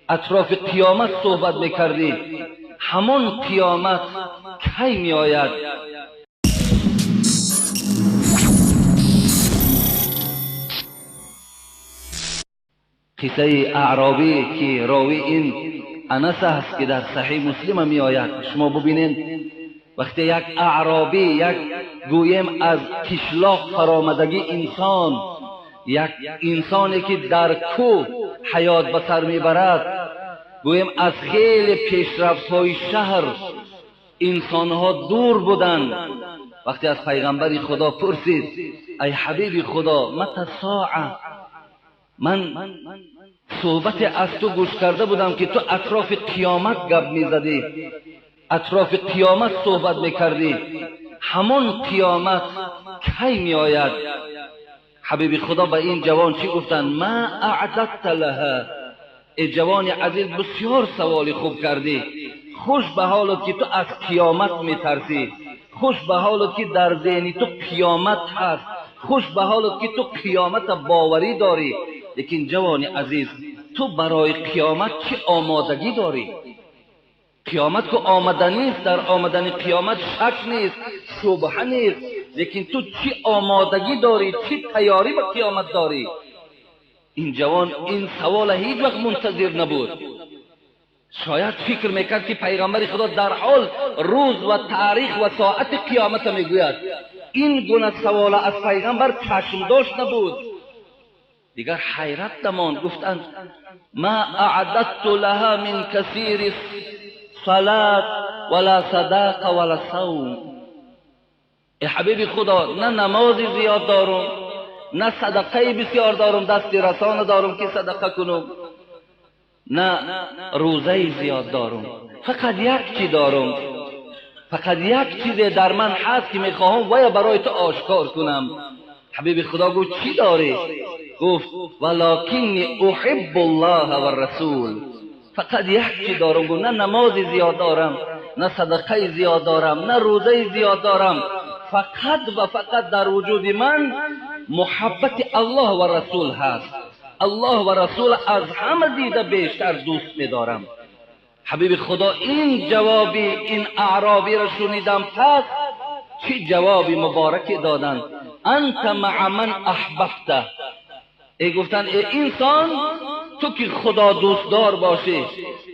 اطراف قیامت صحبت میکردی، همون قیامت کی می آید؟ قصه اعرابی که راوی این انس است که در صحیح مسلم می آید. شما ببینید وقتی یک اعرابی، یک گویم از کشلاق فرامدگی انسان، یک انسانی که در کوه حیات به سر میبرد، گویم از خیلی پیشرفت‌های شهر انسانها دور بودند، وقتی از پیغمبر خدا پرسید ای حبیب خدا متی الساعه، من صحبت از تو گوش کرده بودم که تو اطراف قیامت گپ میزدی، اطراف قیامت صحبت میکردی، همون قیامت کی می آید؟ حبیب خدا به این جوان چی گفتن؟ ما اعددت لها، ای جوان عزیز بسیار سوال خوب کردی، خوش به حالت که تو از قیامت میترسی، خوش به حالت که در ذهن تو قیامت هست، خوش به حالت که تو قیامت باوری داری. لیکن جوان عزیز تو برای قیامت چه آمادگی داری؟ قیامت که آمده نیست، در آمدن قیامت شک نیست، شبهه نیست، لیکن تو چه آمادگی داری، چه تیاری به قیامت داری؟ این جوان این سوال هیچ وقت منتظر نبود. شاید فکر میکرد که پیغمبر خدا در حال روز و تاریخ و ساعت قیامت میگوید. این گونه سوال از پیغمبر چشم داشت نبود. دیگر حیرت نماند. گفتند ما اعددت لها من کثیر صلات ولا صداق ولا صوم. ای حبیب خدا نه نماز زیاد دارم، نه صدقه بسیار دارم، دست رسانه دارم که صدقه کنم، نه روزه زیاد دارم، فقط یک چی دارم، فقط یک چیز در من هست که میخواهم و یا برای تو آشکار کنم. حبیب خدا گفت چی داری؟ گفت ولکنی احب الله و الرسول. فقط یک چی دارم. گفت نه نماز زیاد دارم، نه صدقه زیاد دارم، نه روزه زیاد دارم، فقط و فقط در وجود من محبت الله و رسول هست. الله و رسول از همه دیده بیشتر دوست می‌دارم. حبیب خدا این جوابی این اعرابی را شنیدم، پس چه جوابی مبارکی دادند؟ انت مع من احببته. ای گفتن ای انسان تو که خدا دوست دار باشی،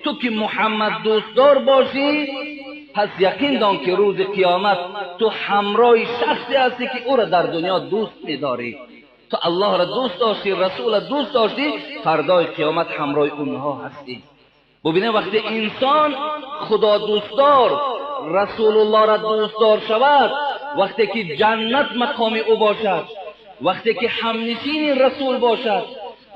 تو که محمد دوست دار باشی، پس یقین دان که روز قیامت تو همراه شخصی هستی که او را در دنیا دوست می‌داری. تو الله را دوست داشتی، رسول را دوست داشتی، فردای قیامت همراه اونها هستی. ببینه وقتی انسان خدا دوستدار، رسول الله را دوستدار شود، وقتی که جنت مقام او باشد، وقتی که همنشین رسول باشد،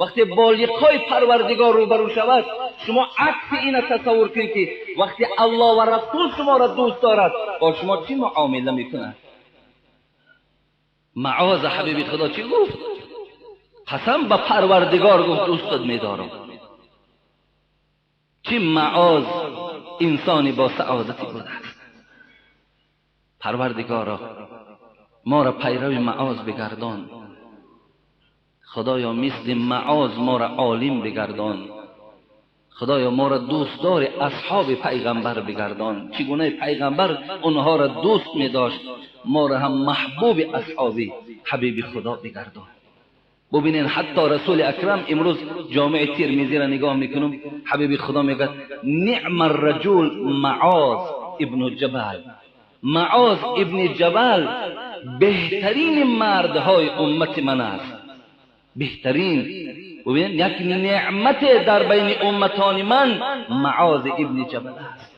وقتی با لقای پروردگار روبرو شود، شما عکس این تصور کنید که وقتی الله و رسول شما را دوست دارد با شما چی معامله میکند؟ معاذ حبیب خدا چی گفت؟ قسم به پروردگار گفت دوستت میدارم. چه معاذ انسانی با سعادتی بوده است. پروردگارا ما را پیرو معاذ بگردان، خدایا مثل معاذ ما را عالم بگردان، خدایا ما را دوستدار اصحاب پیغمبر بگردان. چگونه پیغمبر اونها را دوست می داشت، ما را هم محبوب اصحاب حبیب خدا بگردان. ببینین حتی رسول اکرم امروز جامع ترمذی را نگاه میکنم، حبیب خدا میگه نعم الرجل معاذ ابن جبل. معاذ ابن جبل بهترین مردهای امت من است، بهترین. ببین یک نعمت در بین امتان من معاذ ابن جبل است.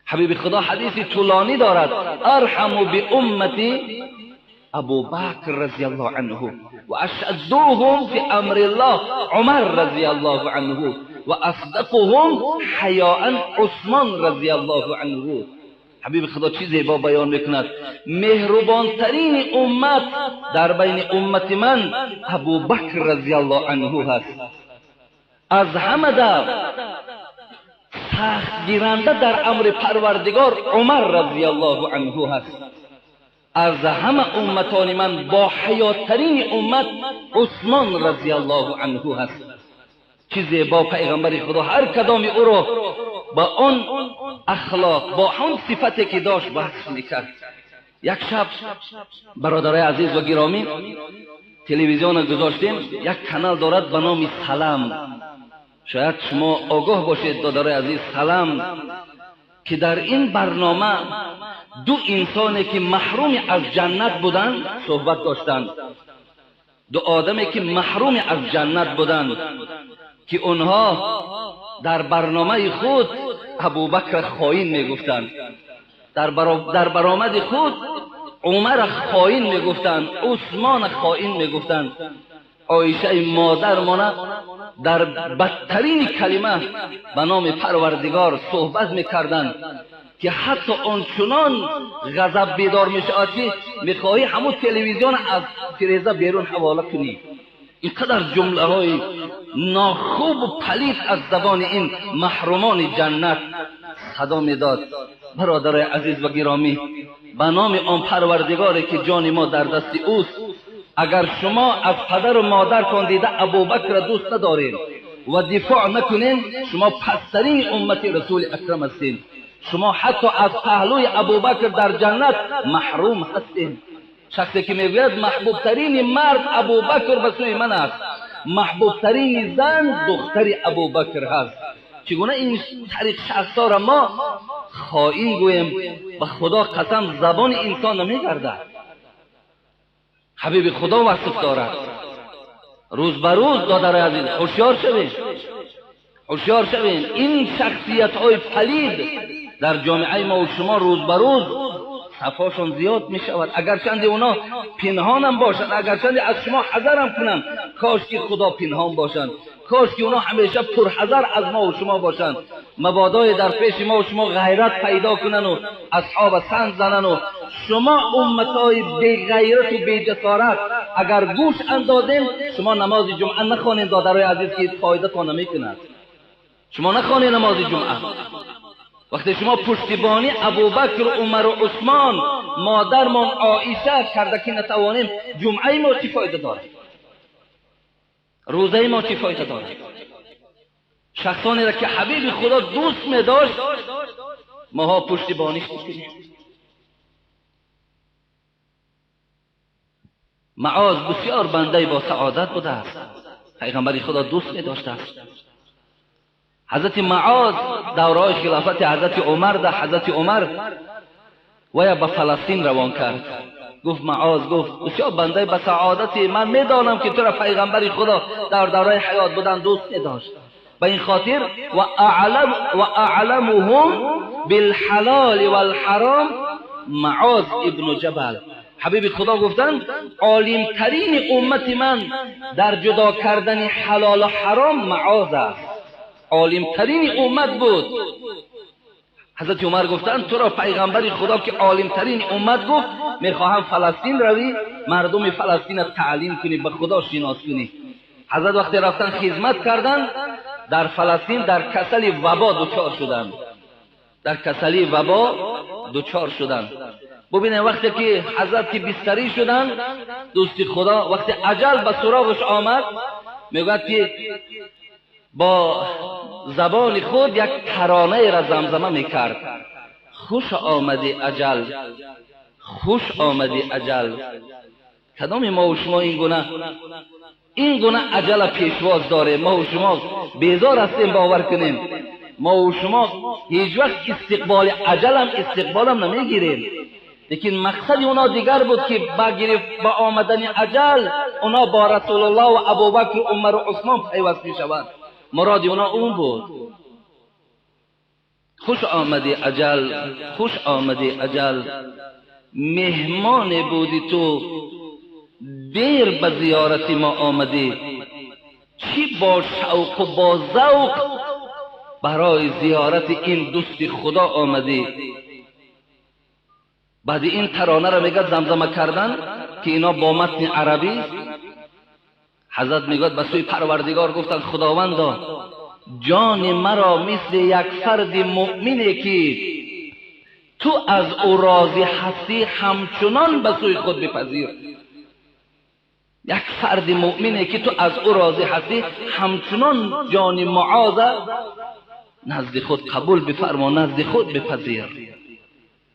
حبیب خدا حدیث طولانی دارد، ارحم بامتی ابو بکر رضی الله عنه و اشدهم فی امر الله عمر رضی الله عنه و اصدقهم حیاء عثمان رضی الله عنه. حبیب خدا چی زیبا بیان میکند، مهربان ترین امت در بین امت من ابو بکر رضی الله عنه هست. از همه در سخت گیرنده در امر پروردگار عمر رضی الله عنه هست. از همه امتان من با حیاترین امت عثمان رضی الله عنه هست. چه زیبا پیغمبر خدا هر کدام او رو با اون اخلاق، با اون صفتی که داشت وصف میکرد. یک شب برادرای عزیز و گرامی تلویزیون گذاشتیم، یک کانال دارد به نام سلام. شاید شما آگاه باشید برادرای عزیز، سلام که در این برنامه دو انسانی که محروم از جنت بودند صحبت داشتند. دو آدمی که محروم از جنت بودند که اونها در برنامه خود ابوبکر خائن میگفتند، در برآمد خود عمر خائن میگفتند، عثمان خائن میگفتند. عایشه مادرمان در بدترین کلمه به نام پروردگار صحبت میکردند که حتی آنچنان غضب بیدار میشود که میخواهی همون تلویزیون از فریزه بیرون حواله کنی. اینقدر جمله های ناخوب و پلید از زبان این محرومان جنت صدا میداد. برادر عزیز و گرامی، به نام آن پروردگاری که جان ما در دست اوست، اگر شما از پدر و مادرتان دیده ابوبکر دوست ندارین و دفاع نکنین، شما پسترین امت رسول اکرم هستین. شما حتی از پهلوی ابوبکر در جنت محروم هستین. شخصی که میگوید محبوب ترین مرد ابوبکر به سوی من است، محبوب ترین زن دختر ابوبکر هست. چگونه این طریق شخصا را ما خائن گویم؟ به خدا قسم زبان انسان نمیگردد. حبیب خدا وصف دارد. روز به روز دادر عزیز هوشیار شوین، هوشیار شوین. این شخصیت های پلید در جامعه ما و شما روز به روز صفاشون زیاد می شود. اگرچند اونا پنهان هم باشند، اگرچند از شما حذر هم کنند، کاش که خدا پنهان باشند، کاش که اونا همیشه پرحذر از ما و شما باشند. مبادای در پیش ما و شما غیرت پیدا کنن و اصحاب سنگ زنن و شما امتای بی غیرت و بی جسارت اگر گوش اندازین، شما نماز جمعه نخوانین. دادرای عزیز که فایده تا نمی کند. شما نخوانین نماز جمعه. وقتی شما پشتیبانی ابوبکر و عمر و عثمان مادرمان عایشه کرده که نتوانیم، جمعه ما چی فایده داره؟ روزه ما چی فایده داره؟ شخصانی را که حبیب خدا دوست می داشت ماها پشتیبانی کنیم. معاذ بسیار بنده با سعادت بوده است، پیغمبر خدا دوست می داشته است. حضرت معاذ دورهای خلافت حضرت عمر در حضرت عمر ویا به فلسطین روان کرد. گفت معاذ، گفت بسیار بنده به سعادتی، من میدانم که تو را پیغمبر خدا در دورهای حیات بودن دوست نداشت. به این خاطر و اعلمهم بالحلال والحرام معاذ ابن جبل. حبیب خدا گفتند عالم ترین امت من در جدا کردن حلال و حرام معاذ است. عالم ترین امت بود. حضرت عمر گفتند تو را پیغمبر خدا که عالم ترین امت گفت، میخواهم فلسطین روی مردم فلسطین تعلیم کنی، به خدا شناس کنی. حضرت وقتی رفتن خدمت کردند در فلسطین در کسل وبا دچار شدند، در کسل وبا دچار شدند. ببینید وقتی که حضرت که بستری شدند، دوست خدا وقتی اجل به سراغش آمد میگوید که با زبان خود یک ترانه را زمزمه میکرد: خوش آمدی اجل، خوش آمدی اجل. کدام ما و شما این گونه اجل پیشواز داره؟ ما و شما بیزار هستیم باور کنیم. ما و شما هیچ وقت استقبال اجل هم استقبال هم نمیگیریم، لیکن مقصد اونا دیگر بود که با آمدن اجل اونا با رسول الله و ابوبکر و عمر و عثمان پیوست میشوند. مراد اونا اون بود. خوش آمدی اجل، خوش آمدی اجل. مهمان بودی تو، دیر به زیارت ما آمدی. چی با شوق و با ذوق برای زیارت این دوست خدا آمدی. بعد این ترانه را میگه زمزمه کردن که اینا با متن عربی. حضرت میگه به سوی پروردگار گفتن خداوندا جان مرا مثل یک فرد مؤمنه که تو از او راضی هستی همچنان به سوی خود بپذیر. یک فرد مؤمنه که تو از او راضی هستی همچنان جان معاذ نزد خود قبول بفرما، نزد خود بپذیر.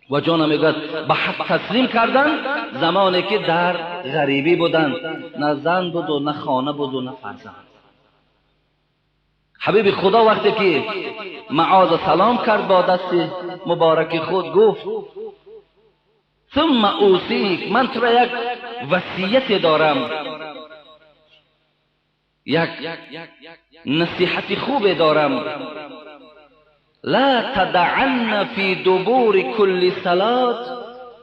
و جان میگوید به حق تسلیم کردن زمانی که در غریبی بودن، نه زن بود و نه خانه بود و نه فرزند. حبیب خدا وقتی که معاذ سلام کرد با دست مبارک خود گفت ثم اوصیک، من تو را یک وصیت دارم، یک نصیحت خوب دارم. لا تدعن في دبور كل صلاة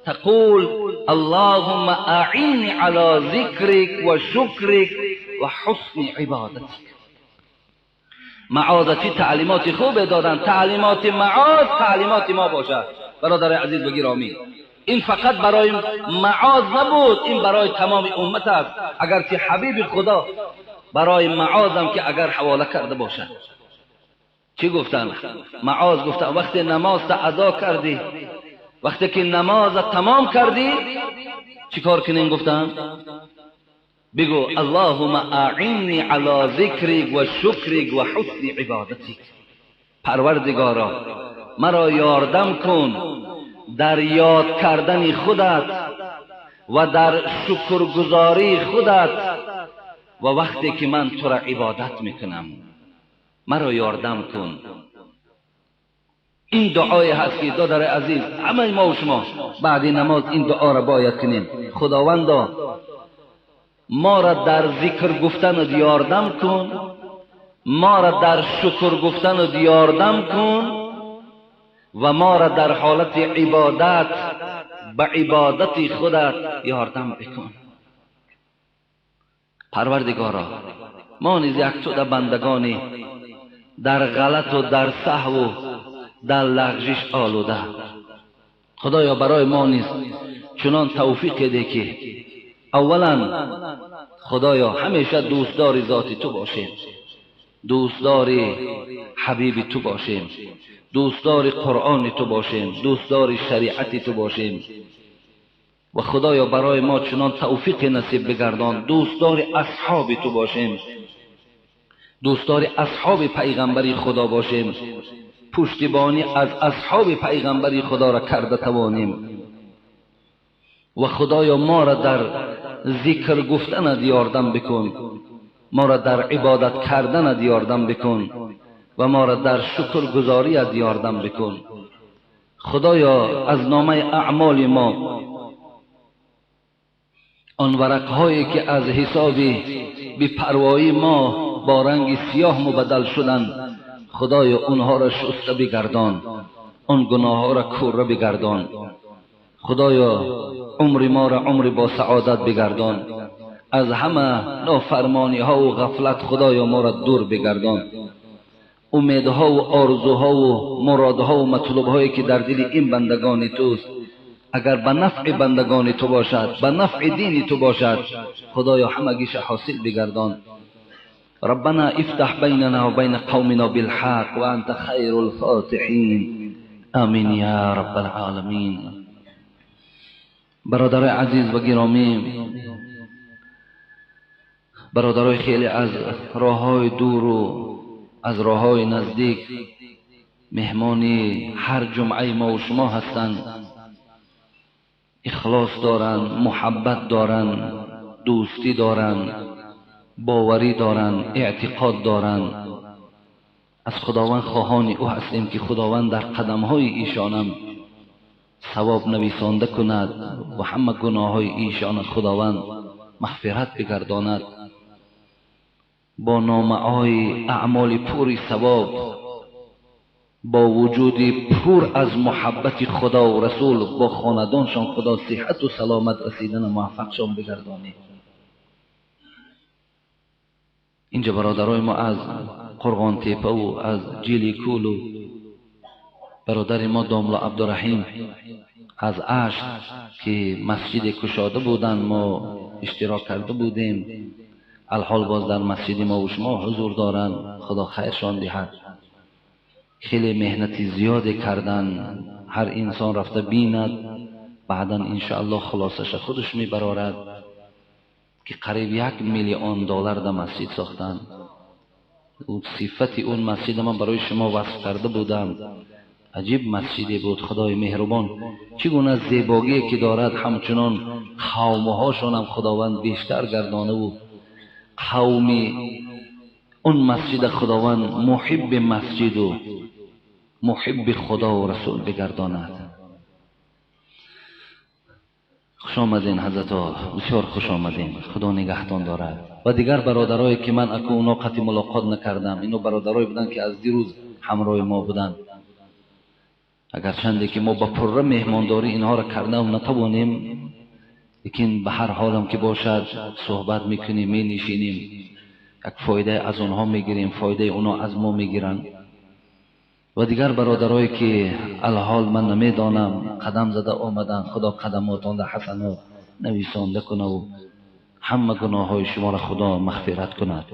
تقول اللهم اعین على ذکرک و شکرک و حسن عبادتک. معاذ چی تعلیمات خوب دادن. تعلیمات معاذ تعلیمات ما باشد. برادر عزیز و گرامی، این فقط برای معاذ نبود، این برای تمام امت است. اگرچه حبیب خدا برای معاذم که اگر حواله کرده باشد. چی گفتن؟ معاذ گفتن وقتی نماز تا ادا کردی، وقتی که نماز تمام کردی چی کار کنین؟ گفتن بگو اللهم اعنی علی ذکرک و شکرک و حسن عبادتک. پروردگارا مرا یاردم کن در یاد کردن خودت و در شکرگزاری خودت و وقتی که من تو را عبادت میکنم مرا یاردم کن. این دعای هست که دادر عزیز همه ما و شما بعد نماز این دعا را باید کنیم. خداوندا ما را در ذکر گفتن یاردم کن، ما را در شکر گفتن یاردم کن و ما را در حالت عبادت به عبادت خودت یاردم بکن. پروردگارا ما نیز یک تو بندگانی در غلط و در سهو و در لغزش آلوده. خدایا برای ما نیز چنان توفیق ده که اولا خدایا همیشه دوستدار ذات تو باشیم، دوستدار حبیب تو باشیم، دوستدار قرآن تو باشیم، دوستدار شریعت تو باشیم. و خدایا برای ما چنان توفیق نصیب بگردان دوستدار اصحاب تو باشیم، دوستدار اصحاب پیغمبری خدا باشیم، پشتیبانی از اصحاب پیغمبری خدا را کرده توانیم. و خدایا ما را در ذکر گفتن یاردم بکن، ما را در عبادت کردن یاردم بکن و ما را در شکر گزاری یاردم بکن. خدایا از نامه اعمال ما آن ورقهایی که از حساب بی‌پروایی ما با رنگ سیاه مبدل شدند خدایا اونها را شسته بگردان، آن گناه ها را کوره بگردان. خدایا عمر ما را عمر با سعادت بگردان، از همه نافرمانی ها و غفلت خدایا ما را دور بگردان. امیدها و آرزوها و مرادها و مطلوبهایی که در دل این بندگان توست اگر به نفع بندگان تو باشد، به نفع دین تو باشد خدایا همگیش حاصل بگردان. ربنا افتح بیننا و بین قومنا بالحق و انت خیر الفاتحین. آمین یا رب العالمین. برادر عزیز و گرامی، برادرای خیلی از راههای دور و از راههای نزدیک مهمانی هر جمعه ما و شما هستند، اخلاص دارن، محبت دارن، دوستی دارن، باوری دارن، اعتقاد دارن. از خداوند خواهان او هستیم که خداوند در قدمهای ایشانم ثواب نویسانده کند و همه گناههای ایشان خداوند مغفرت بگرداند، با نامه‌های اعمال پوری ثواب، با وجود پر از محبت خدا و رسول با خاندانشان خدا صحت و سلامت رسیدن موفقشان بگردانید. اینجا برادرای ما از قرغان تیپه و از جیلی کول و برادر ما داملا عبدالرحیم از عشق که مسجد کشاده بودن ما اشتراک کرده بودیم، الحال باز در مسجد ما و شما حضور دارن، خدا خیرشان دهد. خیلی مهنتی زیاده کردن، هر انسان رفته بیند بعدا انشاءالله خلاصش خودش میبرارد که قریب $1,000,000 در مسجد ساختن. او صفت اون مسجد من برای شما وصف کرده بودم. عجیب مسجدی بود. خدای مهربان چگونه زیبایی که دارد همچنان قومهاشون هم خداوند بیشتر گردانه بود. قومی اون مسجد خداوند محب مسجد و محب خدا و رسول بگرداند. خوش آمدین حضرت ها، بسیار خوش آمدین. خدا نگهتان دارد. و دیگر برادرایی که من اکنون اونا قطع ملاقات نکردم، اینو برادرایی بودن که از دیروز همراه ما بودن. اگر چندی که ما با پره مهمانداری اینها را کردم نتوانیم، لیکن به هر حالم که باشد صحبت میکنیم، می نشینیم، یک فایده از اونها میگیریم، فایده اونها از ما میگیرن. و دیگر برادرایی که الحال من نمیدانم قدم زده آمدن، خدا قدماتان در حسنات نویسانده کنه و همه گناه های شما را خدا مغفرت کند.